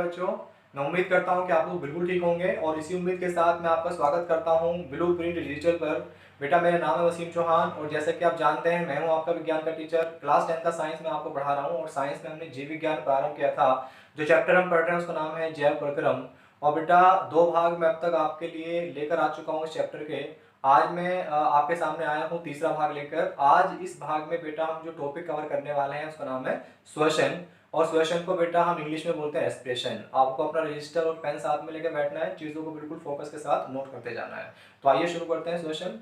बच्चों। मैं उम्मीद करता हूँ कि आप लोग बिल्कुल ठीक होंगे और इसी उम्मीद के साथ मैं आपका स्वागत करता हूँ ब्लूप्रिंट डिजिटल पर। बेटा मेरा नाम है वसीम चौहान और जैसे कि आप जानते हैं मैं हूँ आपका विज्ञान का टीचर। क्लास 10 का साइंस में आपको पढ़ा रहा हूँ और साइंस में हमने जीव विज्ञान प्रारंभ किया था। जो चैप्टर हम पढ़ रहे हैं उसका नाम है जैव प्रक्रम। और बेटा 2 भाग मैं अब तक आपके लिए लेकर आ चुका हूँ इस चैप्टर के। आज मैं आपके सामने आया हूँ तीसरा भाग लेकर। आज इस भाग में बेटा हम जो टॉपिक कवर करने वाले हैं उसका नाम है श्वसन। और श्वसन को बेटा हम इंग्लिश में बोलते हैं रेस्पिरेशन। आपको अपना रजिस्टर और पेन साथ में लेकर बैठना है, चीज़ों को बिल्कुल फोकस के साथ नोट करते जाना है। तो आइए शुरू करते हैं श्वसन।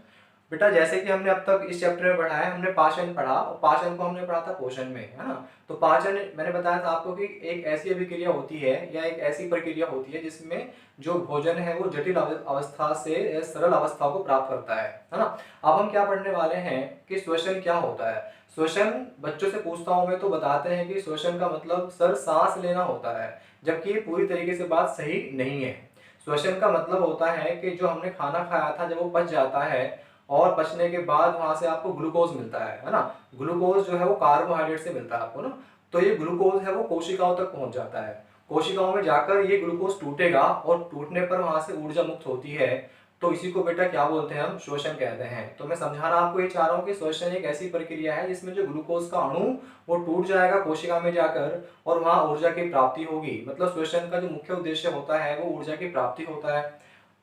बेटा जैसे कि हमने अब तक इस चैप्टर में पढ़ा है, हमने पाचन पढ़ा और पाचन को हमने पढ़ा था पोषण में, है ना। तो पाचन मैंने बताया था आपको कि एक ऐसी अभिक्रिया होती है या एक ऐसी प्रक्रिया होती है जिसमें जो भोजन है वो जटिल अवस्था से सरल अवस्था को प्राप्त करता है ना। अब हम क्या पढ़ने वाले हैं कि श्वसन क्या होता है। श्वसन बच्चों से पूछता हूं मैं तो बताते हैं कि श्वसन का मतलब सर सांस लेना होता है, जबकि ये पूरी तरीके से बात सही नहीं है। श्वसन का मतलब होता है कि जो हमने खाना खाया था जब वो पच जाता है और पचने के बाद वहां से आपको ग्लूकोज मिलता है ना। ग्लूकोज जो है वो कार्बोहाइड्रेट से मिलता है आपको ना। तो ये ग्लूकोज है वो कोशिकाओं तक पहुंच जाता है। कोशिकाओं में जाकर ये ग्लूकोज टूटेगा और टूटने पर वहां से ऊर्जा मुक्त होती है। तो इसी को बेटा क्या बोलते हैं, हम श्वसन कहते हैं। तो मैं समझाना आपको ये चाह रहा हूँ कि श्वसन एक ऐसी प्रक्रिया है जिसमें जो ग्लूकोज का अणु वो टूट जाएगा कोशिका में जाकर और वहां ऊर्जा की प्राप्ति होगी। मतलब श्वसन का जो मुख्य उद्देश्य होता है वो ऊर्जा की प्राप्ति होता है।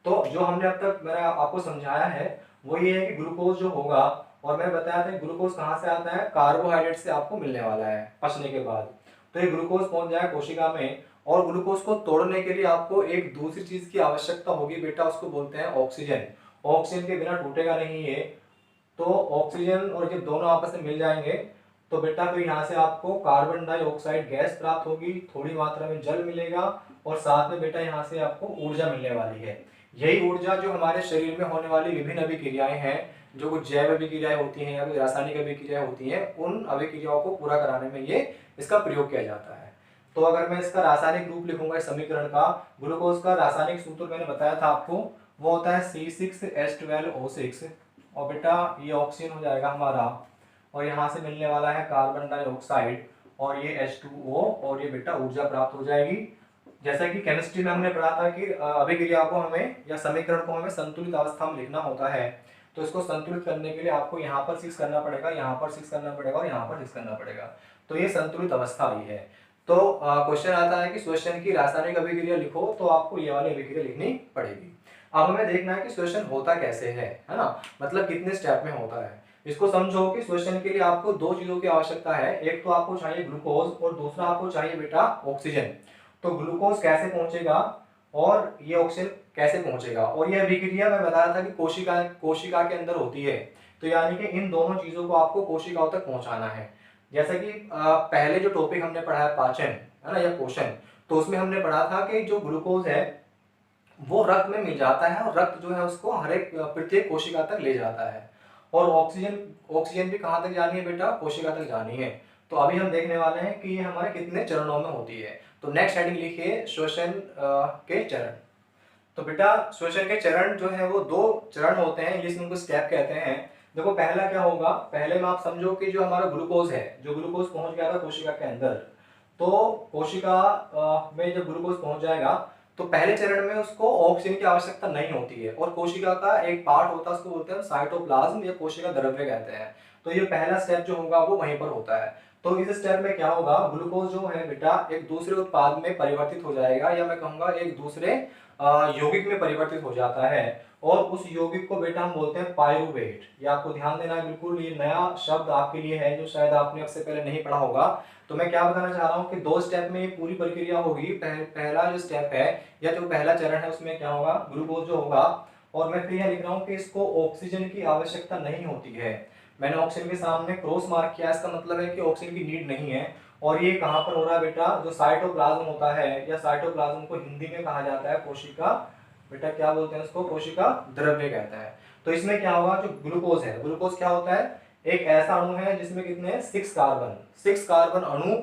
तो जो हमने अब तक मैंने आपको समझाया है वो ये है कि ग्लूकोज जो होगा, और मैं बताया था ग्लूकोज कहाँ से आता है, कार्बोहाइड्रेट से आपको मिलने वाला है पचने के बाद। तो ये ग्लूकोज पहुंच जाए कोशिका में और ग्लूकोज को तोड़ने के लिए आपको एक दूसरी चीज की आवश्यकता होगी बेटा, उसको बोलते हैं ऑक्सीजन। ऑक्सीजन के बिना टूटेगा नहीं ये। तो ऑक्सीजन और जब दोनों आपस में मिल जाएंगे तो बेटा फिर यहाँ से आपको कार्बन डाइऑक्साइड गैस प्राप्त होगी, थोड़ी मात्रा में जल मिलेगा और साथ में बेटा यहाँ से आपको ऊर्जा मिलने वाली है। यही ऊर्जा जो हमारे शरीर में होने वाली विभिन्न अभिक्रियाएं हैं, जो कुछ जैव अभिक्रियाएं होती हैं या फिर रासायनिक अभिक्रियाएं होती हैं, उन अभिक्रियाओं को पूरा कराने में ये इसका प्रयोग किया जाता है। तो अगर मैं इसका रासायनिक रूप लिखूंगा इस समीकरण का, ग्लूकोज का रासायनिक सूत्र मैंने बताया था आपको, वो होता है C6H12O6। और बेटा ये ऑक्सीजन हो जाएगा हमारा और यहाँ से मिलने वाला है कार्बन डाइऑक्साइड और ये H2O और ये बेटा ऊर्जा प्राप्त हो जाएगी। जैसा कि केमिस्ट्री में हमने पढ़ा था कि अभिक्रिया को हमें या समीकरण को हमें संतुलित अवस्था में लिखना होता है। तो इसको संतुलित करने के लिए आपको यहाँ पर 6 करना पड़ेगा, यहाँ पर 6 करना पड़ेगा और यहाँ पर 6 करना पड़ेगा। तो ये संतुलित अवस्था ही है। तो क्वेश्चन आता है कि श्वसन की रासायनिक अभिक्रिया लिखो, तो आपको ये वाली अभिक्रिया लिखनी पड़ेगी। अब हमें देखना है कि श्वसन होता कैसे है ना, मतलब कितने स्टेप में होता है। इसको समझो कि श्वसन के लिए आपको 2 चीजों की आवश्यकता है। एक तो आपको चाहिए ग्लूकोज और दूसरा आपको चाहिए बेटा ऑक्सीजन। तो ग्लूकोज कैसे पहुंचेगा और ये ऑक्सीजन कैसे पहुंचेगा, और ये अभिक्रिया मैं बताया था कि कोशिका के अंदर होती है। तो यानी कि इन दोनों चीजों को आपको कोशिकाओं तक पहुंचाना है। जैसा कि पहले जो टॉपिक हमने पढ़ा है पाचन, है ना, या पोषण, तो उसमें हमने पढ़ा था कि जो ग्लूकोज है वो रक्त में मिल जाता है और रक्त जो है उसको हर एक प्रत्येक कोशिका तक ले जाता है। और ऑक्सीजन भी कहाँ तक जानी है बेटा, कोशिका तक जानी है। तो अभी हम देखने वाले हैं कि ये हमारे कितने चरणों में होती है। तो नेक्स्ट हेडिंग लिखिए श्वसन के चरण। तो बेटा श्वसन के चरण जो है वो 2 चरण होते हैं, इंग्लिश में उनको स्टेप कहते हैं। देखो पहला क्या होगा, पहले में आप समझो कि जो हमारा ग्लूकोज है, जो ग्लूकोज पहुंच गया था कोशिका के अंदर, तो कोशिका में जब ग्लूकोज पहुंच जाएगा तो पहले चरण में उसको ऑक्सीजन की आवश्यकता नहीं होती है और कोशिका का एक पार्ट होता है, उसको बोलते हैं साइटोप्लाज्म या कोशिका द्रव्य कहते हैं। तो ये पहला स्टेप जो होगा वो वहीं पर होता है। तो इस स्टेप में क्या होगा, ग्लूकोज जो है बेटा एक दूसरे उत्पाद में परिवर्तित हो जाएगा, या मैं कहूंगा एक दूसरे यौगिक में परिवर्तित हो जाता है। और उस यौगिक को बेटा हम बोलते हैं पायरुवेट। ये आपको ध्यान देना है, बिल्कुल ये नया शब्द आपके लिए है जो शायद आपने अब से पहले नहीं पढ़ा होगा। तो मैं क्या बताना चाह रहा हूँ कि 2 स्टेप में ये पूरी प्रक्रिया होगी। पहला जो स्टेप है या जो पहला चरण है उसमें क्या होगा, ग्लूकोज जो होगा, और मैं फिर यहाँ लिख रहा हूँ कि इसको ऑक्सीजन की आवश्यकता नहीं होती है। मैंने ऑक्सीजन के सामने क्रॉस मार्क किया, इसका मतलब है कि ऑक्सीजन की नीड नहीं है। और ये कहाँ पर हो रहा है बेटा, जो साइटोप्लाज्म होता है, या साइटोप्लाज्म को हिंदी में कहा जाता है कोशिका, बेटा क्या बोलते हैं उसको, कोशिका द्रव्य कहता है। तो इसमें क्या होगा, जो ग्लूकोज है, ग्लूकोज क्या होता है, एक ऐसा अणु है जिसमें कितने 6 कार्बन अणु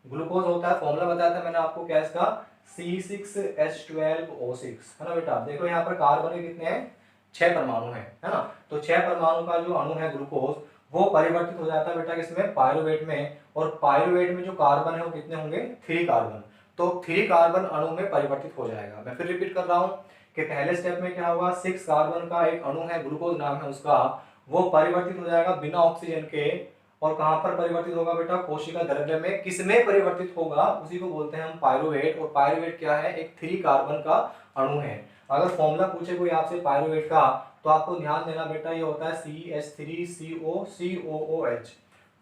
ग्लूकोज होता है। फॉर्मूला बताया था मैंने आपको क्या इसका, C6H12O6, है ना बेटा। देखो यहाँ पर कार्बन के कितने हैं, 6 परमाणु है ना। तो 6 परमाणु का जो अणु है ग्लूकोज वो परिवर्तित हो जाता है बेटा किसमें, पायरुवेट में। और पायरुवेट में जो कार्बन है वो कितने होंगे, 3 कार्बन। तो 3 कार्बन अणु में परिवर्तित हो जाएगा। मैं फिर रिपीट कर रहा हूँ कि पहले स्टेप में क्या होगा, 6 कार्बन का एक अणु है, ग्लूकोज नाम है उसका, वो परिवर्तित हो जाएगा बिना ऑक्सीजन के। और कहां पर परिवर्तित होगा बेटा, कोशिका द्रव्य में। किसमें परिवर्तित होगा, उसी को बोलते हैं हम पायरुवेट। और पायरुवेट क्या है, एक 3 कार्बन का अणु है। अगर फॉर्मूला पूछे कोई आपसे पायरुवेट का, तो आपको ध्यान देना बेटा, ये होता है CH3COCOOH,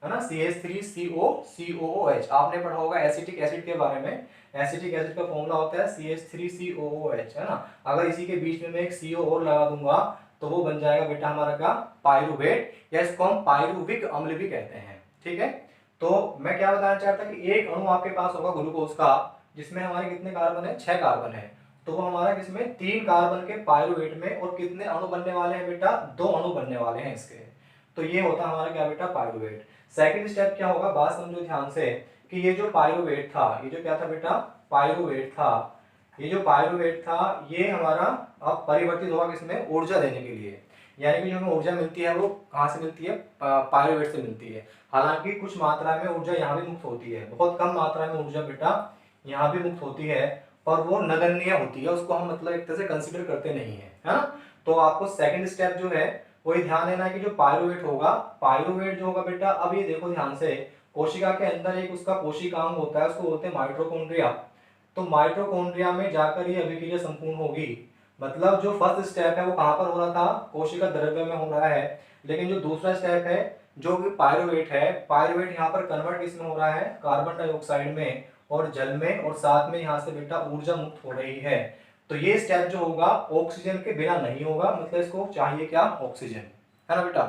है ना, CH3COCOOH। आपने पढ़ा होगा एसिटिक एसिड के बारे में। एसिटिक एसिड का फॉर्मूला होता है CH3COOH, है ना। अगर इसी के बीच में मैं एक CO और लगा दूंगा तो वो बन जाएगा बेटा हमारा क्या, पायरुवेट, या इसको हम पायरुविक अम्ल भी कहते हैं। ठीक है, तो मैं क्या बताना चाहता कि एक अणु आपके पास होगा ग्लूकोज का, जिसमें हमारे कितने कार्बन है, 6 कार्बन है। तो वो हमारा किसमें, 3 कार्बन के पायरुवेट में। और कितने अणु बनने वाले हैं बेटा, 2 अणु बनने वाले हैं इसके। तो ये होता हमारा क्या बेटा, पायरुवेट। सेकंड स्टेप क्या होगा, बात समझो ध्यान से, कि ये जो पायरुवेट था, ये जो क्या था बेटा, पायरुवेट था, ये जो पायरुवेट था ये हमारा अब परिवर्तित होगा किसमें, ऊर्जा देने के लिए। यानी कि जो हमें ऊर्जा मिलती है वो कहाँ से मिलती है, पायरुवेट से मिलती है। हालांकि कुछ मात्रा में ऊर्जा यहाँ भी मुक्त होती है, बहुत कम मात्रा में ऊर्जा बेटा यहाँ भी मुक्त होती है, पर वो नगण्य होती है, उसको हम मतलब एक तरह से कंसिडर करते नहीं है, है ना। तो आपको सेकंड स्टेप जो है वही ध्यान देना है कि जो पायरुवेट होगा, पायरुवेट जो होगा बेटा, अब ये देखो ध्यान से, कोशिका के अंदर एक उसका कोशिकांग होता है, उसको बोलते हैं माइटोकॉन्ड्रिया। तो माइटोकॉन्ड्रिया में जाकर ये अभिक्रिया संपूर्ण होगी। मतलब जो फर्स्ट स्टेप है वो कहां पर हो रहा था, कोशिका द्रव्य में हो रहा है। लेकिन जो दूसरा स्टेप है जो कि पायरुवेट है, पायरुवेट यहाँ पर कन्वर्ट किसमें हो रहा है, कार्बन डाइऑक्साइड में और जल में, और साथ में यहाँ से बेटा ऊर्जा मुक्त हो रही है। तो ये स्टेप जो होगा ऑक्सीजन के बिना नहीं होगा, मतलब इसको चाहिए क्या, ऑक्सीजन, है ना बेटा।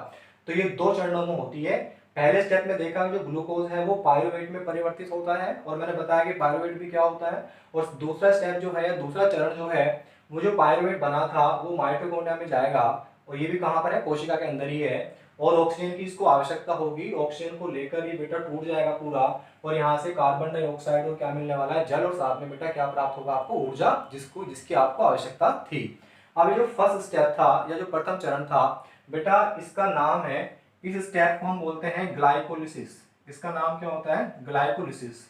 तो ये 2 चरणों में होती है। पहले स्टेप में देखा जो ग्लूकोज है वो पायरुवेट में परिवर्तित होता है, और मैंने बताया कि पायरुवेट भी क्या होता है। और दूसरा स्टेप जो है, दूसरा चरण जो है, वो जो पायरुवेट बना था वो माइटोकॉन्ड्रिया में जाएगा, और ये भी कहाँ पर है, कोशिका के अंदर ही है। और ऑक्सीजन की इसको आवश्यकता होगी, ऑक्सीजन को लेकर ये बेटा टूट जाएगा पूरा, और यहाँ से कार्बन डाइऑक्साइड और क्या मिलने वाला है, जल, और साथ में बेटा क्या प्राप्त होगा आपको, ऊर्जा, जिसकी आपको आवश्यकता थी। अब ये जो फर्स्ट स्टेप था या जो प्रथम चरण था बेटा, इसका नाम है, इस स्टेप को हम बोलते हैं ग्लाइकोलिसिस। इसका नाम क्या होता है, ग्लाइकोलिसिस।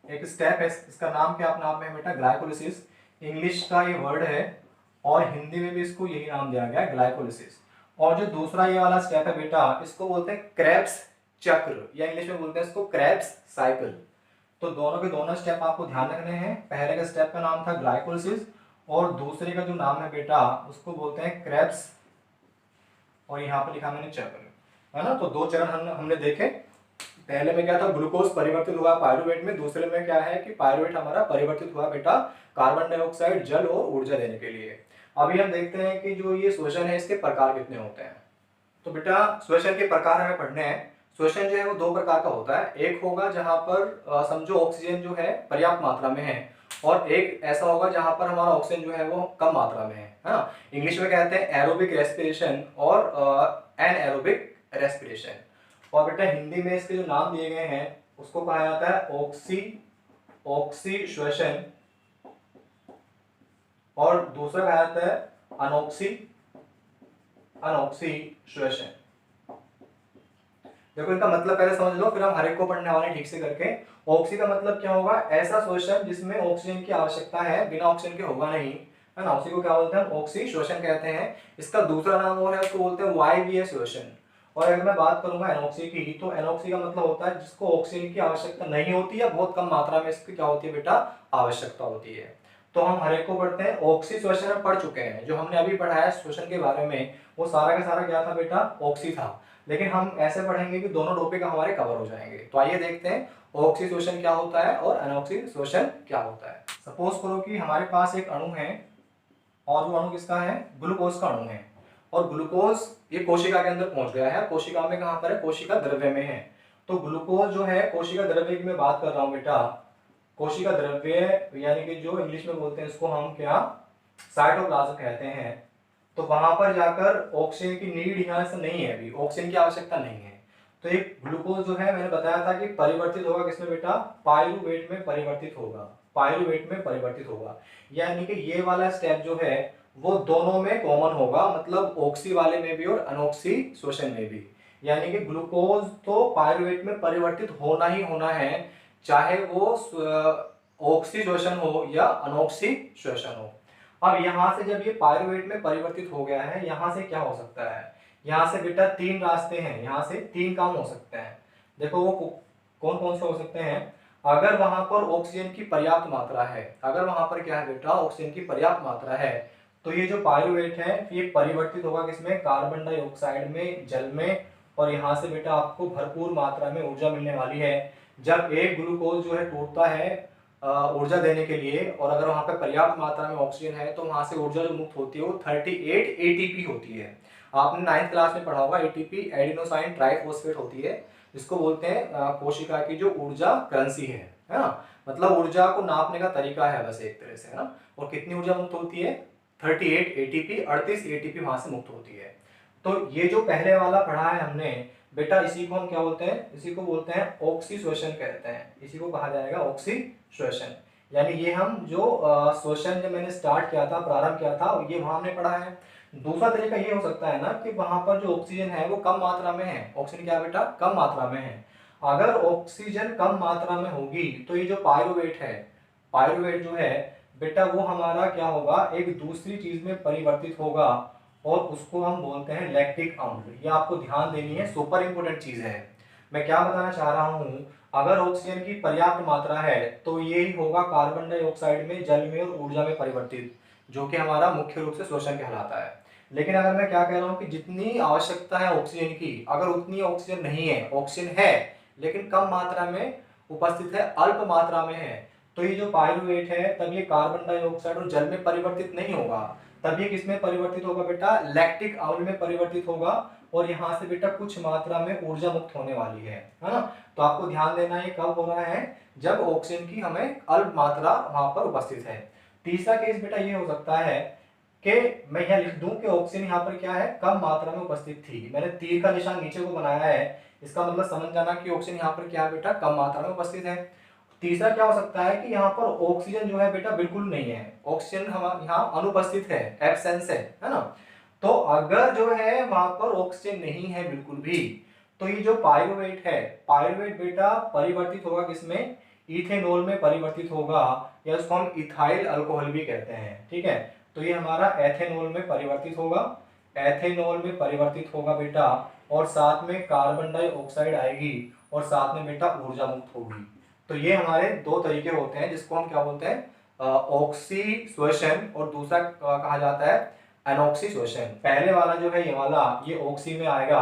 एक स्टेप है, इसका नाम क्या अपने आप में बेटा, ग्लाइकोलिसिस। इंग्लिश का ये वर्ड है और हिंदी में भी इसको यही नाम दिया गया है, ग्लाइकोलिसिस। और जो दूसरा ये वाला स्टेप है बेटा, इसको बोलते हैं क्रेब्स चक्र, या इंग्लिश में बोलते हैं इसको क्रेब्स साइकिल। तो दोनों के दोनों स्टेप आपको ध्यान रखने हैं। पहले का स्टेप का नाम था ग्लाइकोलिसिस, और दूसरे का जो नाम है बेटा उसको बोलते हैं क्रेब्स, और यहाँ पर लिखा मैंने चक्र, है ना। तो 2 चरण हमने देखे। पहले में क्या था, ग्लूकोज परिवर्तित हुआ पायरुवेट में, दूसरे में क्या है कि पायरुवेट हमारा परिवर्तित हुआ बेटा कार्बन डाइऑक्साइड, जल और ऊर्जा देने के लिए। अभी हम देखते हैं कि जो ये श्वसन है इसके प्रकार कितने होते हैं। तो बेटा श्वसन के प्रकार हमें पढ़ने हैं। श्वसन जो है वो 2 प्रकार का होता है। एक होगा जहां पर समझो ऑक्सीजन जो है पर्याप्त मात्रा में है, और एक ऐसा होगा जहां पर हमारा ऑक्सीजन जो है वो कम मात्रा में है ना। इंग्लिश में कहते हैं एरोबिक रेस्पिरेशन और एनएरोबिक रेस्पिरेशन। और बेटा हिंदी में इसके जो नाम दिए गए हैं उसको कहा जाता है ऑक्सी श्वसन, और दूसरा कहा जाता है अनॉक्सी श्वसन। देखो इनका मतलब पहले समझ लो, फिर हम हर एक को पढ़ने वाले ठीक से करके। ऑक्सी का मतलब क्या होगा, ऐसा श्वसन जिसमें ऑक्सीजन की आवश्यकता है, बिना ऑक्सीजन के होगा नहीं, है ना। उसी को क्या बोलते हैं, ऑक्सी श्वसन कहते हैं। इसका दूसरा नाम और है, उसको बोलते हैं वायवीय श्वसन। और अगर मैं बात करूंगा एनॉक्सी की, तो एनॉक्सी का मतलब होता है जिसको ऑक्सीजन की आवश्यकता नहीं होती या बहुत कम मात्रा में इसकी क्या होती है बेटा, आवश्यकता होती है। तो हम हर एक को पढ़ते हैं। ऑक्सी श्वसन में पढ़ चुके हैं, जो हमने अभी पढ़ाया श्वसन के बारे में वो सारा का सारा क्या था बेटा, ऑक्सी था। लेकिन हम ऐसे पढ़ेंगे कि दोनों टॉपिक हमारे कवर हो जाएंगे। तो आइए देखते हैं ऑक्सी श्वसन क्या होता है और अनॉक्सी श्वसन क्या होता है। सपोज करो कि हमारे पास एक अणु है, और वो अणु किसका है, ग्लूकोज का अणु है। और ग्लूकोज ये कोशिका के अंदर पहुंच गया है। कोशिका में कहां पर है, कोशिका द्रव्य में है। तो ग्लूकोज जो है कोशिका द्रव्य की मैं बात कर रहा हूं बेटा, कोशिका द्रव्य, यानी कि जो इंग्लिश में बोलते हैं इसको हम क्या, साइटोप्लाज्म कहते हैं। तो वहां पर जाकर ऑक्सीजन की नीड यहाँ से नहीं है, अभी ऑक्सीजन की आवश्यकता नहीं है। तो एक ग्लूकोज जो है मैंने बताया था कि परिवर्तित होगा किसमें बेटा, पायरुवेट में परिवर्तित होगा, पायरुवेट में परिवर्तित होगा। यानी कि ये वाला स्टेप जो है वो दोनों में कॉमन होगा, मतलब ऑक्सी वाले में भी और अनॉक्सी श्वसन में भी। यानी कि ग्लूकोज तो पायरुवेट में परिवर्तित होना ही होना है, चाहे वो ऑक्सीजोशन हो या अनऑक्सीजोशन हो। अब यहाँ से जब ये पायरुवेट में परिवर्तित हो गया है, यहाँ से क्या हो सकता है, यहाँ से बेटा तीन रास्ते हैं, यहाँ से तीन काम हो सकते हैं। देखो वो कौन कौन से हो सकते हैं। अगर वहां पर ऑक्सीजन की पर्याप्त मात्रा है, अगर वहां पर क्या है बेटा ऑक्सीजन की पर्याप्त मात्रा है, तो ये जो पायरुवेट है ये परिवर्तित होगा किसमें, कार्बन डाइऑक्साइड में, जल में, और यहाँ से बेटा आपको भरपूर मात्रा में ऊर्जा मिलने वाली है। जब एक ग्लूकोज जो है टूटता है ऊर्जा देने के लिए, और अगर वहां पर पर्याप्त मात्रा में ऑक्सीजन है, तो वहां से ऊर्जा जो मुक्त होती है वो 38 एटीपी होती है। आपने 9th क्लास में पढ़ा होगा, एटीपी एडिनोसाइन ट्राइफॉस्फेट होती है, जिसको बोलते हैं कोशिका की जो ऊर्जा करेंसी है ना। मतलब ऊर्जा को नापने का तरीका है बस एक तरह से, है ना। और कितनी ऊर्जा मुक्त होती है, 38 एटीपी, 38 एटीपी वहां से मुक्त होती है। तो ये जो पहले वाला पढ़ा है हमने बेटा, इसी को हम क्या बोलते हैं, इसी को बोलते हैं ऑक्सीश्वसन कहते हैं, इसी को कहा जाएगा ऑक्सीश्वसन। यानी ये हम जो श्वसन जब मैंने स्टार्ट किया था, प्रारंभ किया था, ये वहां हमने पढ़ा है। दूसरा तरीका ये हो सकता है ना कि वहां पर जो ऑक्सीजन है वो कम मात्रा में है। ऑक्सीजन क्या बेटा, कम मात्रा में है। अगर ऑक्सीजन कम मात्रा में होगी तो ये जो पायरुवेट है, पायरुवेट जो है बेटा वो हमारा क्या होगा, एक दूसरी चीज में परिवर्तित होगा, और उसको हम बोलते हैं लैक्टिक अम्ल। ये आपको ध्यान देनी है, सुपर इंपोर्टेंट चीज है। मैं क्या बताना चाह रहा हूँ, अगर ऑक्सीजन की पर्याप्त मात्रा है तो ये ही होगा कार्बन डाइऑक्साइड में, जल में और ऊर्जा में परिवर्तित, जो कि हमारा मुख्य रूप से श्वसन कहलाता है। लेकिन अगर मैं क्या कह रहा हूँ कि जितनी आवश्यकता है ऑक्सीजन की, अगर उतनी ऑक्सीजन नहीं है, ऑक्सीजन है लेकिन कम मात्रा में उपस्थित है, अल्प मात्रा में है, तो ये जो पायरुवेट है तब ये कार्बन डाइऑक्साइड और जल में परिवर्तित नहीं होगा, तब ये किसमें परिवर्तित होगा बेटा, लैक्टिक अम्ल में परिवर्तित होगा, और यहाँ से बेटा कुछ मात्रा में ऊर्जा मुक्त होने वाली है ना। तो आपको ध्यान देना है कब हो रहा है, जब ऑक्सीजन की हमें अल्प मात्रा वहां पर उपस्थित है। तीसरा केस बेटा ये हो सकता है कि मैं यहाँ लिख दूं कि ऑक्सीजन यहाँ पर क्या है, कम मात्रा में उपस्थित थी। मैंने तीर का निशान नीचे को बनाया है, इसका मतलब समझ जाना कि ऑक्सीजन यहाँ पर क्या है बेटा, कम मात्रा में उपस्थित है। तीसरा क्या हो सकता है कि यहाँ पर ऑक्सीजन जो है बेटा बिल्कुल नहीं है, ऑक्सीजन हम यहाँ अनुपस्थित है, एब्सेंस है ना। तो अगर जो है वहां पर ऑक्सीजन नहीं है बिल्कुल भी, तो ये जो पायरुवेट है, पायरुवेट बेटा परिवर्तित होगा किसमें, इथेनॉल में परिवर्तित होगा, या उसको हम इथाइल अल्कोहल भी कहते हैं, ठीक है। तो ये हमारा एथेनॉल में परिवर्तित होगा, एथेनॉल में परिवर्तित होगा बेटा, और साथ में कार्बन डाइऑक्साइड आएगी, और साथ में बेटा ऊर्जा मुक्त होगी। तो ये हमारे दो तरीके होते हैं, जिसको हम क्या बोलते हैं, ऑक्सीश्वसन, और दूसरा कहा जाता है अनऑक्सीश्वसन। पहले वाला जो है ये वाला, ये ऑक्सी में आएगा,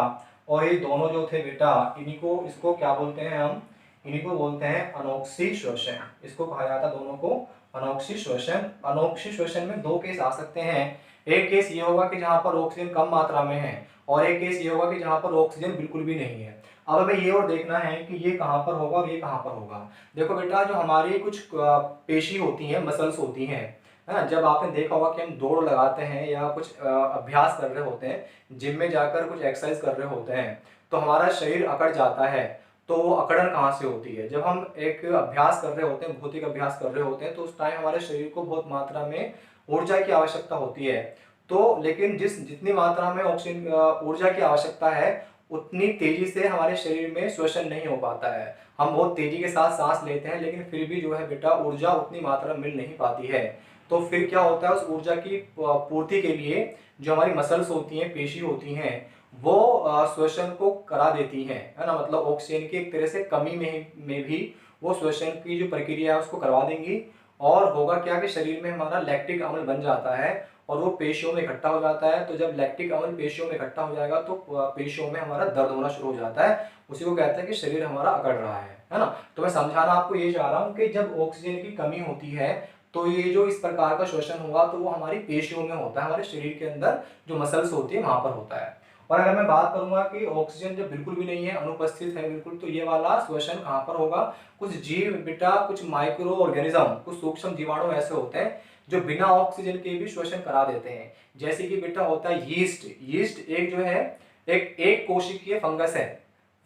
और ये दोनों जो थे बेटा, इन्हीं को, इसको क्या बोलते हैं हम, इन्हीं को बोलते हैं अनऑक्सीश्वसन। इसको कहा जाता है दोनों को अनऑक्सीश्वसन। अनऑक्सीश्वसन में दो केस आ सकते हैं। एक केस ये होगा कि जहां पर ऑक्सीजन कम मात्रा में है, और एक केस ये होगा कि जहां पर ऑक्सीजन बिल्कुल भी नहीं है। अब हमें ये और देखना है कि ये कहां पर होगा और ये कहां पर होगा। देखो बेटा, जो हमारी कुछ पेशी होती हैं, मसल्स होती हैं, है ना, जब आपने देखा होगा कि हम दौड़ लगाते हैं या कुछ अभ्यास कर रहे होते हैं, जिम में जाकर कुछ एक्सरसाइज कर रहे होते हैं, तो हमारा शरीर अकड़ जाता है। तो वो अकड़न कहाँ से होती है, जब हम एक अभ्यास कर रहे होते हैं, भौतिक अभ्यास कर रहे होते हैं, तो उस टाइम हमारे शरीर को बहुत मात्रा में ऊर्जा की आवश्यकता होती है। तो लेकिन जितनी मात्रा में ऑक्सीजन ऊर्जा की आवश्यकता है, उतनी तेजी से हमारे शरीर में श्वसन नहीं हो पाता है। हम बहुत तेजी के साथ सांस लेते हैं, लेकिन फिर भी जो है बेटा ऊर्जा उतनी मात्रा में मिल नहीं पाती है। तो फिर क्या होता है, उस ऊर्जा की पूर्ति के लिए जो हमारी मसल्स होती हैं, पेशी होती हैं, वो श्वसन को करा देती हैं, है ना। मतलब ऑक्सीजन की एक तरह से कमी में भी वो श्वसन की जो प्रक्रिया है उसको करवा देंगी, और होगा क्या कि शरीर में हमारा लैक्टिक अम्ल बन जाता है, और वो पेशियों में इकट्ठा हो जाता है। तो जब लैक्टिक अम्ल पेशियों में इकट्ठा हो जाएगा, तो पेशियों में हमारा दर्द होना शुरू हो जाता है। उसी को कहते हैं कि शरीर हमारा अकड़ रहा है ना। तो मैं समझाना आपको ये चाह रहा हूँ कि जब ऑक्सीजन की कमी होती है, तो ये जो इस प्रकार का श्वसन होगा, तो वो हमारी पेशियों में होता है, हमारे शरीर के अंदर जो मसल्स होती है वहां पर होता है। और अगर मैं बात करूंगा कि ऑक्सीजन जब बिल्कुल भी नहीं है, अनुपस्थित है बिल्कुल, तो ये वाला श्वसन कहाँ पर होगा, कुछ जीव बेटा, कुछ माइक्रो ऑर्गेनिज्म, कुछ सूक्ष्म जीवाणु ऐसे होते हैं जो बिना ऑक्सीजन के भी श्वसन करा देते हैं। जैसे कि बेटा होता है यीस्ट। यीस्ट एक जो है एक कोशिकीय फंगस है।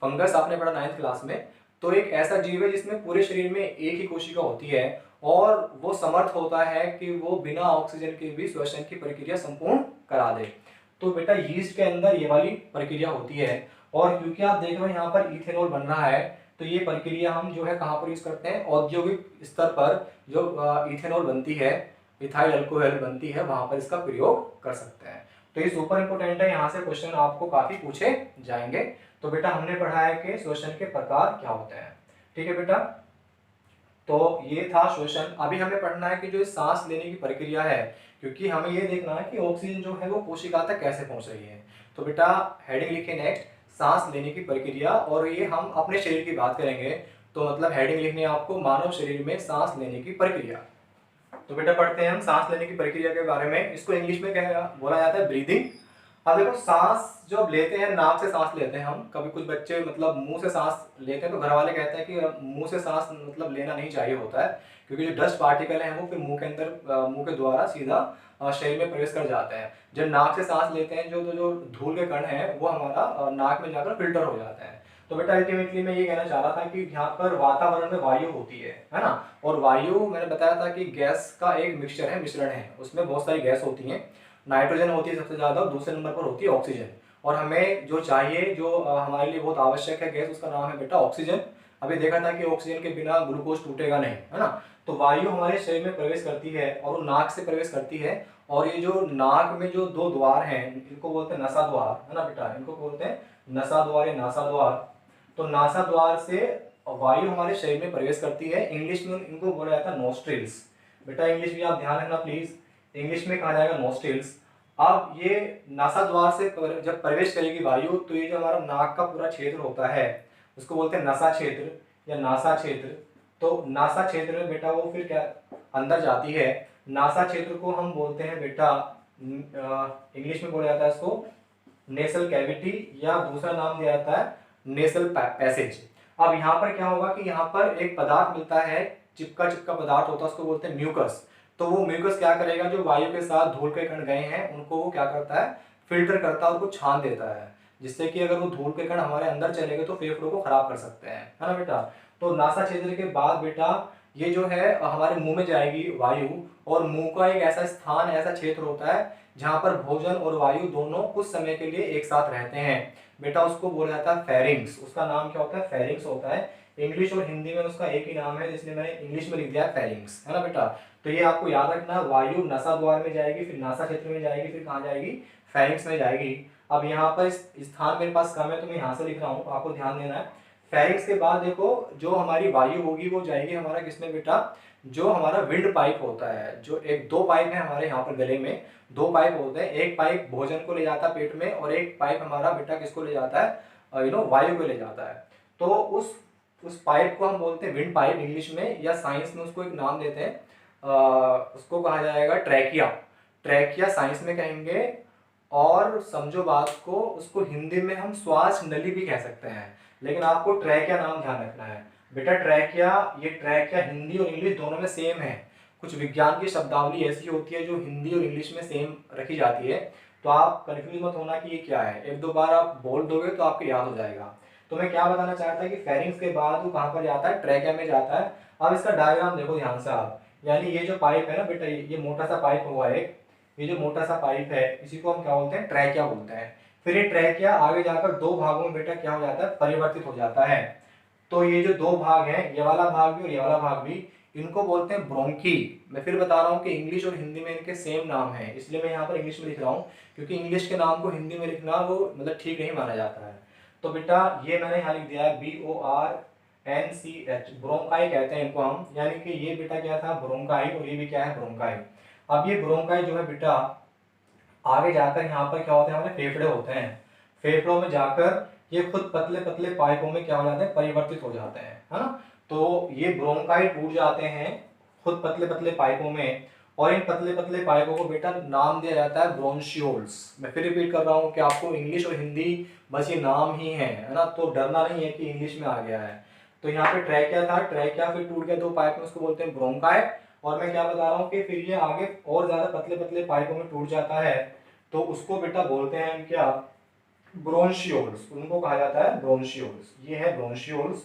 फंगस आपने पढ़ा 9th क्लास में। तो एक ऐसा जीव है जिसमें पूरे शरीर में एक ही कोशिका होती है, और वो समर्थ होता है कि वो बिना ऑक्सीजन के भी श्वसन की प्रक्रिया संपूर्ण करा दे। तो बेटा यीस्ट के अंदर ये वाली प्रक्रिया होती है। और क्योंकि आप देख रहे हो यहाँ पर इथेनॉल बन रहा है, तो ये प्रक्रिया हम जो है कहाँ पर यूज़ करते हैं, औद्योगिक स्तर पर जो इथेनॉल बनती है, इथाइल अल्कोहल बनती है, वहाँ पर इसका प्रयोग कर सकते हैं। तो ये सुपर इंपॉर्टेंट है, यहाँ से क्वेश्चन आपको काफ़ी पूछे जाएंगे। तो बेटा हमने पढ़ा है कि श्वसन के प्रकार क्या होते हैं, ठीक है बेटा। तो ये था श्वसन। अभी हमें पढ़ना है कि जो सांस लेने की प्रक्रिया है, क्योंकि हमें ये देखना है कि ऑक्सीजन जो है वो कोशिका तक कैसे पहुंच रही है। तो बेटा हेडिंग लिखिए नेक्स्ट, सांस लेने की प्रक्रिया, और ये हम अपने शरीर की बात करेंगे, तो मतलब हेडिंग लिखनी है आपको मानव शरीर में सांस लेने की प्रक्रिया। तो बेटा पढ़ते हैं हम सांस लेने की प्रक्रिया के बारे में। इसको इंग्लिश में क्या बोला जाता है, ब्रीदिंग। अब देखो सांस जब लेते हैं, नाक से सांस लेते हैं हम, कभी कुछ बच्चे मतलब मुंह से सांस लेते हैं, तो घर वाले कहते हैं कि मुंह से सांस मतलब लेना नहीं चाहिए होता है, क्योंकि जो डस्ट पार्टिकल हैं वो फिर मुंह के अंदर मुंह के द्वारा सीधा शरीर में प्रवेश कर जाते हैं। जब नाक से सांस लेते हैं, जो धूल के कण हैं वो हमारा नाक में जाकर फिल्टर हो जाते हैं। तो बेटा अल्टीमेटली मैं ये कहना चाह रहा था कि यहाँ पर वातावरण में वायु होती है ना, और वायु मैंने बताया था कि गैस का एक मिक्सचर है, मिश्रण है, उसमें बहुत सारी गैस होती हैं। नाइट्रोजन होती है सबसे ज़्यादा, और दूसरे नंबर पर होती है ऑक्सीजन। और हमें जो चाहिए, जो हमारे लिए बहुत आवश्यक है गैस, उसका नाम है बेटा ऑक्सीजन। अभी देखा था कि ऑक्सीजन के बिना ग्लूकोज टूटेगा नहीं, है ना। तो वायु हमारे शरीर में प्रवेश करती है और वो नाक से प्रवेश करती है, और ये जो नाक में जो दो द्वार हैं इनको बोलते हैं नसा द्वार, है ना बेटा, इनको बोलते हैं नसा द्वार या नासा द्वार। तो नासा द्वार से वायु हमारे शरीर में प्रवेश करती है। इंग्लिश में इनको बोला जाता है नोस्ट्रिल्स। बेटा इंग्लिश भी आप ध्यान रखना प्लीज, इंग्लिश में कहा जाएगा नोस्ट्रिल्स। अब ये नासा द्वार से जब प्रवेश करेगी वायु, तो ये जो हमारा नाक का पूरा क्षेत्र होता है उसको बोलते हैं नसा क्षेत्र या नासा क्षेत्र। तो नासा क्षेत्र में बेटा वो फिर क्या अंदर जाती है। नासा क्षेत्र को हम बोलते हैं बेटा, इंग्लिश में बोला जाता है इसको नेसल कैविटी, या दूसरा नाम दिया जाता है नेसल पैसेज। अब यहाँ पर क्या होगा कि यहाँ पर एक पदार्थ मिलता है, चिपका चिपका पदार्थ होता है, उसको बोलते हैं म्यूकस। तो वो म्यूकस क्या करेगा, जो वायु के साथ धूल के कण गए हैं उनको वो क्या करता है, फिल्टर करता है, उनको छान देता है, जिससे कि अगर वो धूल के कण हमारे अंदर चले गए तो फेफड़ों को खराब कर सकते हैं, है ना बेटा। तो नासा क्षेत्र के बाद बेटा ये जो है हमारे मुंह में जाएगी वायु, और मुंह का एक ऐसा स्थान, ऐसा क्षेत्र होता है जहाँ पर भोजन और वायु दोनों कुछ समय के लिए एक साथ रहते हैं बेटा, उसको बोला जाता है फेरिंग्स। उसका नाम क्या होता है, फेरिंग्स होता है। इंग्लिश और हिंदी में उसका एक ही नाम है, इसलिए मैंने इंग्लिश में लिख दिया है फेरिंग्स, है ना बेटा। तो ये आपको याद रखना, वायु नसा द्वार में जाएगी, फिर नासा क्षेत्र में जाएगी, फिर कहाँ जाएगी, फेरिंग्स में जाएगी। अब यहाँ पर स्थान मेरे पास कम है तो मैं यहाँ से लिख रहा हूँ, आपको ध्यान देना है। फेरिंग्स के बाद देखो जो हमारी वायु होगी वो जाएगी हमारा किसमें बेटा, जो हमारा विंड पाइप होता है, जो एक दो पाइप है हमारे यहाँ पर गले में, दो पाइप होते हैं, एक पाइप भोजन को ले जाता है पेट में, और एक पाइप हमारा बेटा किसको ले जाता है, वायु को ले जाता है। तो उस पाइप को हम बोलते हैं विंड पाइप इंग्लिश में, या साइंस में उसको एक नाम देते हैं, उसको कहा जाएगा ट्रैकिया। ट्रैकिया साइंस में कहेंगे, और समझो बात को, उसको हिंदी में हम श्वास नली भी कह सकते हैं, लेकिन आपको ट्रैकिया नाम ध्यान रखना है बेटा। ट्रैकिया, ये ट्रैकिया हिंदी और इंग्लिश दोनों में सेम है। कुछ विज्ञान की शब्दावली ऐसी होती है जो हिंदी और इंग्लिश में सेम रखी जाती है, तो आप कंफ्यूज मत होना कि ये क्या है, एक दो बार आप बोल दोगे तो आपको याद हो जाएगा। तो मैं क्या बताना चाहता कि फेरिंग्स के बाद वो कहाँ पर जाता है, ट्रैकिया में जाता है। अब इसका डायग्राम देखो ध्यान से आप, यानी ये जो पाइप है ना बेटा, ये मोटा सा पाइप हुआ है, ये जो मोटा सा पाइप है इसी को हम क्या बोलते हैं, ट्रैकिया बोलते हैं। फिर ये ट्रैकिया आगे जाकर दो भागों में बेटा क्या हो जाता है, परिवर्तित हो जाता है। तो ये जो दो भाग हैं, ये वाला भाग भी और ये वाला भाग भी, इनको बोलते हैं ब्रोंकी। मैं फिर बता रहा हूँ कि इंग्लिश और हिंदी में इनके सेम नाम है, इसलिए मैं यहाँ पर इंग्लिश में लिख रहा हूँ, क्योंकि इंग्लिश के नाम को हिंदी में लिखना वो मतलब ठीक नहीं माना जाता है। तो बेटा ये मैंने यहाँ लिख दिया है BORNCH, ब्रोंकाई कहते हैं इनको हम, यानी कि ये बेटा क्या था, ब्रोंकाई, और ये भी क्या है, ब्रोंकाई। अब ये ब्रोंकाई जो है बेटा आगे जाकर यहाँ पर क्या होते हैं, हमारे फेफड़े होते हैं, फेफड़ों में जाकर ये खुद पतले पतले पाइपों में क्या हो जाते हैं, परिवर्तित हो जाते हैं, है ना। तो ये ब्रोंकाई टूट जाते हैं खुद पतले पतले पाइपों में, और इन पतले पतले पाइपों को बेटा नाम दिया जाता है ब्रोंशियोल्स। मैं फिर रिपीट कर रहा हूँ कि आपको इंग्लिश और हिंदी बस ये नाम ही है ना, तो डरना नहीं है कि इंग्लिश में आ गया है। तो यहाँ पे ट्रैकिया था, ट्रैकिया फिर टूट गया दो पाइप में, उसको बोलते हैं ब्रोंकाई। और मैं क्या बता रहा हूँ कि फिर ये आगे और ज्यादा पतले पतले पाइपों में टूट जाता है, तो उसको बेटा बोलते हैं क्या, ब्रोंशियोल्स, उनको कहा जाता है ब्रोंशियोल्स। ये है ब्रोंशियोल्स।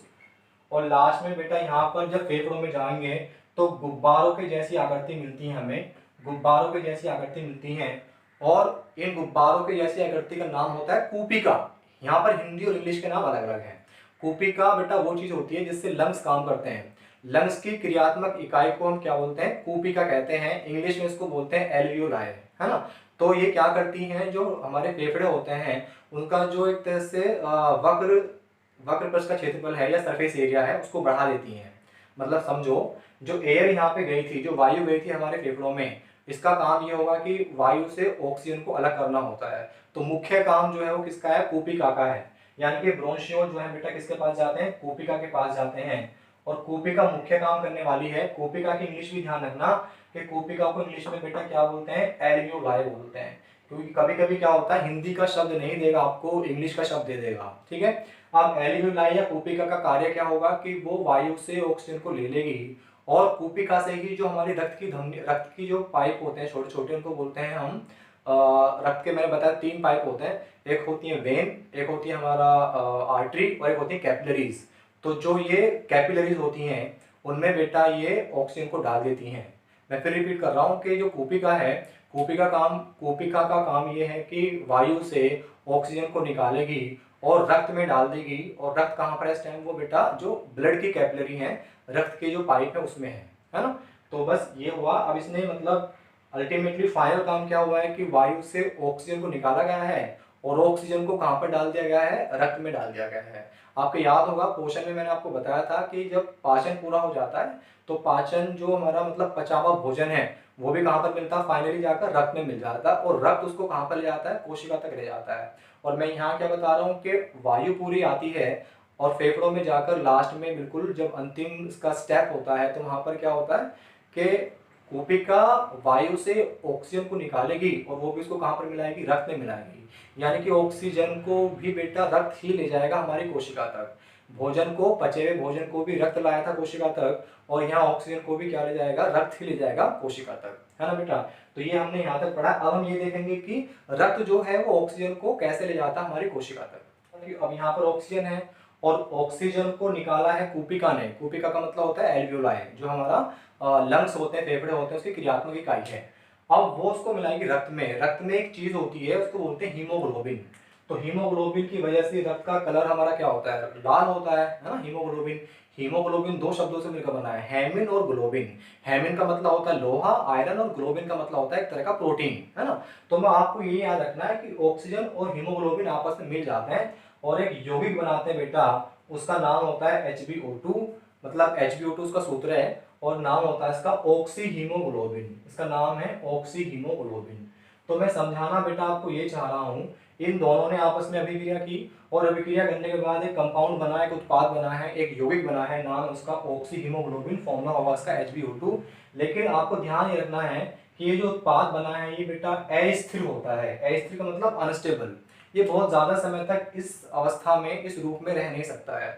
और लास्ट में बेटा यहाँ पर जब फेफड़ों में जाएंगे तो गुब्बारों के जैसी आकृति मिलती है हमें, गुब्बारों के जैसी आकृति मिलती हैं, और इन गुब्बारों के जैसी आकृति का नाम होता है कूपिका। यहाँ पर हिंदी और इंग्लिश के नाम अलग अलग हैं। कूपिका बेटा वो चीज होती है जिससे लंग्स काम करते हैं। लंग्स की क्रियात्मक इकाई को हम क्या बोलते हैं, कूपिका कहते हैं। इंग्लिश में इसको बोलते हैं एल्वियोलाई, है ना। तो ये क्या करती हैं, जो हमारे फेफड़े होते हैं उनका जो एक तरह से वक्र वक्र पृष्ठ का क्षेत्रफल है या सरफेस एरिया है उसको बढ़ा देती हैं। मतलब समझो, जो एयर यहाँ पे गई थी, जो वायु गई थी हमारे फेफड़ों में, इसका काम ये होगा कि वायु से ऑक्सीजन को अलग करना होता है। तो मुख्य काम जो है वो किसका है, कूपिका का है। यानी कि ब्रोंशियोल जो है बेटा किसके पास जाते हैं, कूपिका के पास जाते हैं। और कूपिका मुख्य काम करने वाली है। कूपिका की इंग्लिश भी ध्यान रखना कि कूपिका को इंग्लिश में बेटा क्या बोलते हैं, एल्वियोलाई बोलते हैं। क्योंकि कभी कभी क्या होता है, हिंदी का शब्द नहीं देगा आपको, इंग्लिश का शब्द दे देगा, ठीक है। अब एल्वियोलाई या कूपिका का कार्य क्या होगा कि वो वायु से ऑक्सीजन को ले लेगी और कूपिका से ही जो हमारी रक्त की धमनी, रक्त की जो पाइप होते हैं छोटे छोटे, उनको बोलते हैं हम रक्त के, मैंने बताया 3 पाइप होते हैं। एक होती है वेन, एक होती है हमारा आर्टरी और एक होती है कैपिलरीज। तो जो ये कैपिलरीज होती हैं उनमें बेटा ये ऑक्सीजन को डाल देती हैं। मैं फिर रिपीट कर रहा हूँ कि जो कूपिका है, कूपिका का काम ये है कि वायु से ऑक्सीजन को निकालेगी और रक्त में डाल देगी। और रक्त कहाँ पर है इस टाइम, वो बेटा जो ब्लड की कैपिलरी है, रक्त के जो पाइप है उसमें है ना। तो बस ये हुआ। अब इसने मतलब अल्टीमेटली फाइनल काम क्या हुआ है कि वायु से ऑक्सीजन को निकाला गया है और ऑक्सीजन को कहाँ पर डाल दिया गया है, रक्त में डाल दिया गया है। आपको याद होगा पोषण में मैंने आपको बताया था कि जब पाचन पूरा हो जाता है तो पाचन जो हमारा मतलब पचा हुआ भोजन है वो भी कहाँ पर मिलता है, फाइनली जाकर रक्त में मिल जाता है। और रक्त उसको कहाँ पर ले जाता है, कोशिका तक ले जाता है। और मैं यहाँ क्या बता रहा हूँ कि वायु पूरी आती है और फेफड़ों में जाकर लास्ट में बिल्कुल जब अंतिम इसका स्टेप होता है तो वहाँ पर क्या होता है कि कूपिका वायु से ऑक्सीजन को निकालेगी और वो भी उसको कहाँ पर मिलाएगी, रक्त में मिलाएगी। यानी कि ऑक्सीजन को भी बेटा रक्त ही ले जाएगा हमारी कोशिका तक। भोजन को, पचे हुए भोजन को भी रक्त लाया था कोशिका तक और यहाँ ऑक्सीजन को भी क्या ले जाएगा, रक्त ही ले जाएगा कोशिका तक, है ना बेटा। तो ये हमने यहाँ तक पढ़ा। अब हम ये देखेंगे कि रक्त जो है वो ऑक्सीजन को कैसे ले जाता है हमारी कोशिका तक। अब यहाँ पर ऑक्सीजन है और ऑक्सीजन को निकाला है कूपिका ने। कूपिका का मतलब होता है एल्वियोलाई, जो हमारा लंग्स होते हैं, फेफड़े होते हैं, उसकी क्रियात्मक इकाई है। अब वो उसको मिलाएगी रक्त में। रक्त में एक चीज होती है उसको बोलते हैं हीमोग्लोबिन। तो हीमोग्लोबिन की वजह से रक्त का कलर हमारा क्या होता है, लाल होता है ना। हीमोग्लोबिन, हीमोग्लोबिन 2 शब्दों से मिलकर बना है, हेमिन और ग्लोबिन। हेमिन का मतलब होता है लोहा, आयरन, और ग्लोबिन का मतलब होता है एक तरह का प्रोटीन, है ना। तो मैं आपको ये याद रखना है कि ऑक्सीजन और हीमोग्लोबिन आपस में मिल जाते हैं और एक यौगिक बनाते हैं बेटा। उसका नाम होता है HbO2, मतलब HbO2 उसका सूत्र है और नाम होता है इसका ऑक्सी हीमोग्लोबिन। इसका नाम है ऑक्सी हीमोग्लोबिन। तो मैं समझाना बेटा आपको ये चाह रहा हूँ, इन दोनों ने आपस में अभिक्रिया की और अभिक्रिया करने के बाद एक कंपाउंड बना, एक उत्पाद बना है, एक यौगिक बना है, नाम उसका ऑक्सी हीमोग्लोबिन, फॉर्मूला होगा इसका HbO2। लेकिन आपको ध्यान ये रखना है कि ये जो उत्पाद बना है ये बेटा अस्थिर होता है। अस्थिर का मतलब अनस्टेबल। ये बहुत ज्यादा समय तक इस अवस्था में, इस रूप में रह नहीं सकता है।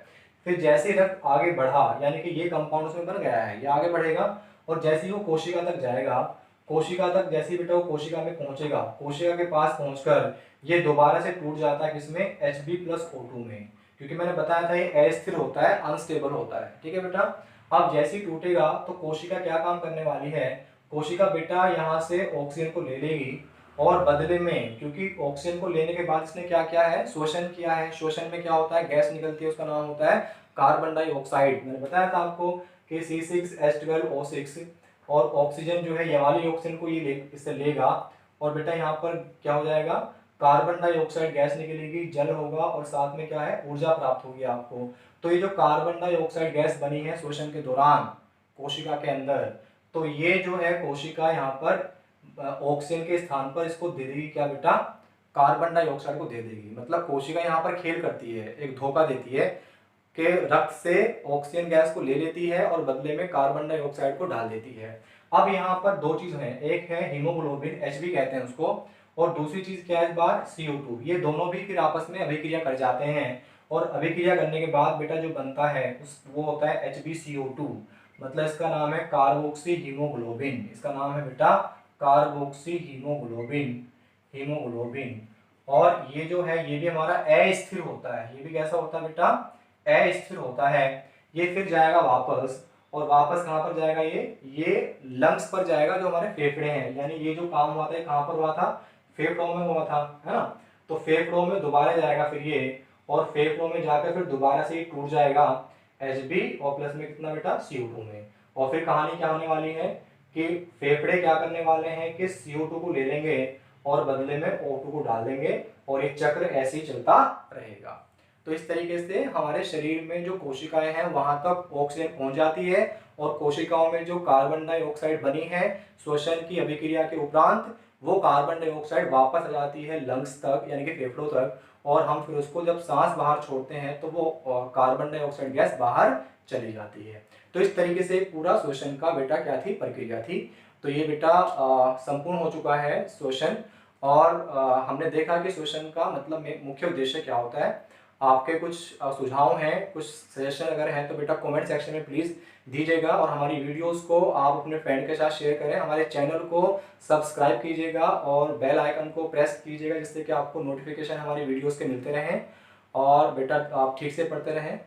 फिर जैसे रक्त आगे बढ़ा, यानी कि ये कंपाउंड उसमें बन गया है, ये आगे बढ़ेगा और जैसे ही वो कोशिका तक जाएगा, कोशिका तक जैसे ही बेटा वो कोशिका में पहुंचेगा, कोशिका के पास पहुंचकर ये दोबारा से टूट जाता है किसमें, Hb+O2 में। क्योंकि मैंने बताया था ये अस्थिर होता है, अनस्टेबल होता है, ठीक है बेटा। अब जैसे ही टूटेगा तो कोशिका क्या काम करने वाली है, कोशिका बेटा यहाँ से ऑक्सीजन को ले लेगी और बदले में, क्योंकि ऑक्सीजन को लेने के बाद इसने क्या किया है, शोषण किया है। शोषण में क्या होता है, गैस निकलती है, उसका नाम होता है कार्बन डाइऑक्साइड। मैंने बताया था आपको कि C6H12O6। और ऑक्सीजन जो है, ये वाली ऑक्सीजन को ये इससे लेगा और बेटा यहाँ पर क्या हो जाएगा, कार्बन डाइऑक्साइड गैस निकलेगी, जल होगा और साथ में क्या है, ऊर्जा प्राप्त होगी आपको। तो ये जो कार्बन डाइऑक्साइड गैस बनी है शोषण के दौरान कोशिका के अंदर, तो ये जो है कोशिका यहाँ पर ऑक्सीजन के स्थान पर इसको दे देगी क्या बेटा, कार्बन डाइऑक्साइड को दे देगी। मतलब कोशिका यहाँ पर खेल करती है, एक धोखा देती है कि रक्त से ऑक्सीजन गैस को ले लेती है और बदले में कार्बन डाइऑक्साइड को डाल देती है। अब यहाँ पर 2 चीज हैं, एक है हीमोग्लोबिन, Hb कहते हैं उसको, और दूसरी चीज क्या है इस बार, CO2। ये दोनों भी फिर आपस में अभिक्रिया कर जाते हैं और अभिक्रिया करने के बाद बेटा जो बनता है वो होता है HbCO2। मतलब इसका नाम है कार्बोक्सी हीमोग्लोबिन। इसका नाम है बेटा कार्बोक्सी हीमोग्लोबिन, हीमोग्लोबिन। और ये जो है ये भी हमारा अस्थिर होता है। ये भी कैसा होता है बेटा, अस्थिर होता है। ये फिर जाएगा वापस, और वापस कहाँ पर जाएगा, ये लंग्स पर जाएगा जो हमारे फेफड़े हैं। यानी ये जो काम हुआ था ये कहाँ पर हुआ था, फेफड़ों में हुआ था, है ना। तो फेफड़ों में दोबारा जाएगा फिर ये, और फेफड़ों में जाकर फिर दोबारा से टूट जाएगा Hb और प्लस में कितना बेटा CO2 में। और फिर कहानी क्या होने वाली है कि फेफड़े क्या करने वाले हैं कि CO2 को ले लेंगे और बदले में O2 को डाल देंगे और एक चक्र ऐसे ही चलता रहेगा। तो इस तरीके से हमारे शरीर में जो कोशिकाएं हैं वहां तक ऑक्सीजन पहुंच जाती है और कोशिकाओं में जो कार्बन डाइऑक्साइड बनी है श्वसन की अभिक्रिया के उपरांत वो कार्बन डाइऑक्साइड वापस आ जाती है लंग्स तक यानी कि फेफड़ों तक, और हम फिर उसको जब सांस बाहर छोड़ते हैं तो वो कार्बन डाइऑक्साइड गैस बाहर चली जाती है। तो इस तरीके से पूरा श्वसन का बेटा क्या थी प्रक्रिया थी। तो ये बेटा संपूर्ण हो चुका है श्वसन। और हमने देखा कि श्वसन का मतलब मुख्य उद्देश्य क्या होता है। आपके कुछ सुझाव हैं, कुछ सजेशन अगर हैं तो बेटा कमेंट सेक्शन में प्लीज़ दीजिएगा और हमारी वीडियोस को आप अपने फ्रेंड के साथ शेयर करें। हमारे चैनल को सब्सक्राइब कीजिएगा और बेल आइकन को प्रेस कीजिएगा जिससे कि आपको नोटिफिकेशन हमारी वीडियोस के मिलते रहें। और बेटा आप ठीक से पढ़ते रहें।